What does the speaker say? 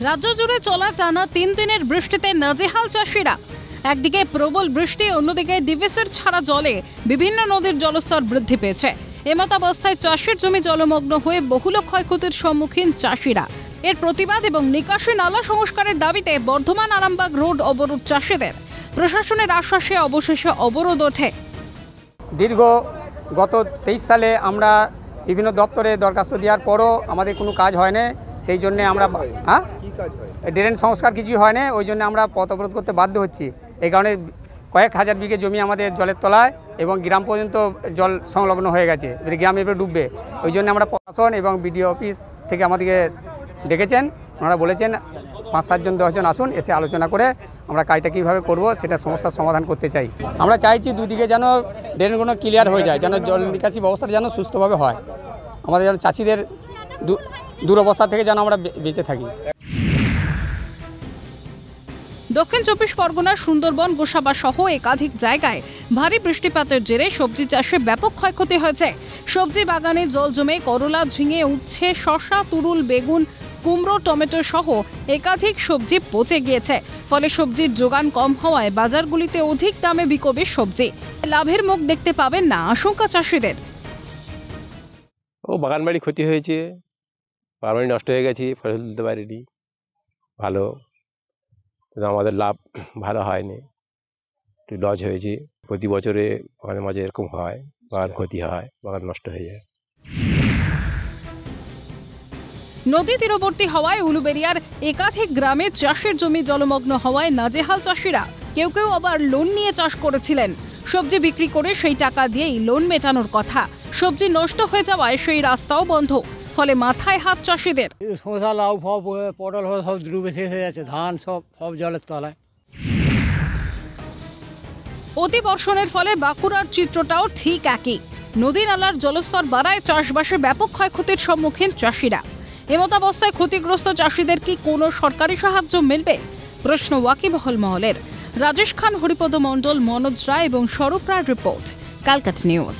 রাজ্য জুড়ে চলা টানা 3 দিনের বৃষ্টিতে নাজেহাল চাষিরা। একদিকে প্রবল বৃষ্টি, অন্যদিকে ডিভিসির ছাড়া জলে বিভিন্ন নদীর জলস্তর বৃদ্ধি পেয়েছে। এমতাবস্থায় চাষের জমি জলমগ্ন হয়ে বহুল ক্ষয়ক্ষতির সম্মুখীন চাষিরা। এর প্রতিবাদ এবং নিকাশি নালা সংস্কারের দাবিতে বর্ধমান আরামবাগ রোড অবরোধ চাষিদের। প্রশাসনের আশ্বাসে অবশেষে অবরোধ ওঠে। গত 23 সালে আমরা বিভিন্ন দপ্তরে দরখাস্ত দেওয়ার পরও আমাদের কোনো কাজ হয় না। সেই জন্য আমরা ড্রেন সংস্কার কিছুই হয় না, ওই জন্য আমরা পথ অবরোধ করতে বাধ্য হচ্ছি। এই কারণে কয়েক হাজার বিঘে জমি আমাদের জলের তলায় এবং গ্রাম পর্যন্ত জল সংলগ্ন হয়ে গেছে, গ্রাম এবার ডুববে। ওই জন্য আমরা প্রশাসন এবং বিডিও অফিস থেকে আমাদেরকে ডেকেছেন। ওনারা বলেছেন 5-7 জন 10 জন আসুন, এসে আলোচনা করে আমরা কাজটা কীভাবে করব সেটা সমস্যার সমাধান করতে চাই। আমরা চাইছি দুদিকে যেন ড্রেনগুলো ক্লিয়ার হয়ে যায়, যেন জল নিকাশি ব্যবস্থাটা যেন সুস্থভাবে হয়, আমাদের যেন চাষিদের দুরবস্থা থেকে যেন আমরা বেঁচে থাকি। দক্ষিণ 24 পরগনার সুন্দরবন, গোসাবা সহ একাধিক জায়গায় ভারী বৃষ্টিপাতের জেরে সবজি চাষে ব্যাপক ক্ষয়ক্ষতি হয়েছে। সবজি বাগানে জল জমে করলা, ঝিঙে, উচ্ছে, শসা, তুরুল, বেগুন, কুমড়ো, টমেটো সহ একাধিক সবজি পচে গিয়েছে। ফলে সবজির যোগান কম হওয়ায় বাজারগুলিতে অধিক দামে বিকবে সবজি। লাভের মুখ দেখতে পাবেন না আশঙ্কা চাষিদের। বাগান বাড়ি ক্ষতি হয়েছে, বাগান বাড়ি নষ্ট হয়ে গেছে, ফসল তুলতে পারিনি ভালো, আমাদের লাভ ভালো হয়নি, একটু লস হয়েছে। প্রতি বছরে মাঝে মাঝে এরকম হয়, বাগান ক্ষতি হয়, বাগান নষ্ট হয়ে যায়। নদী তীরবর্তী হওয়ায় উলুবেড়িয়ার একাধিক গ্রামে চাষের জমি জলমগ্ন হওয়ায় নাজেহাল চাষিরা। কেউ কেউ আবার লোন নিয়ে চাষ করেছিলেন। সবজি বিক্রি করে সেই টাকা দিয়েই লোন মেটানোর কথা। সবজি নষ্ট হয়ে যাওয়ায় সেই রাস্তাও বন্ধ, ফলে মাথায় হাত চাষিদের। শসা, লাউ, পটল সব ডুবে শেষ হয়ে যাচ্ছে, ধান সব জলের তলায়। অতি বর্ষণের ফলে বাঁকুড়ার চিত্রটাও ঠিক একই। নদী নালার জলস্তর বাড়ায় চাষবাসে ব্যাপক ক্ষয়ক্ষতির সম্মুখীন চাষিরা। এমতাবস্থায় ক্ষতিগ্রস্ত চাষিদের কি কোনো সরকারি সাহায্য মিলবে? প্রশ্ন ওয়াকিবহল মহলের। রাজেশ খান, হরিপদ মণ্ডল, মনোজ রায় এবং স্বরূপ রায়ের রিপোর্ট, ক্যালকাটা নিউজ।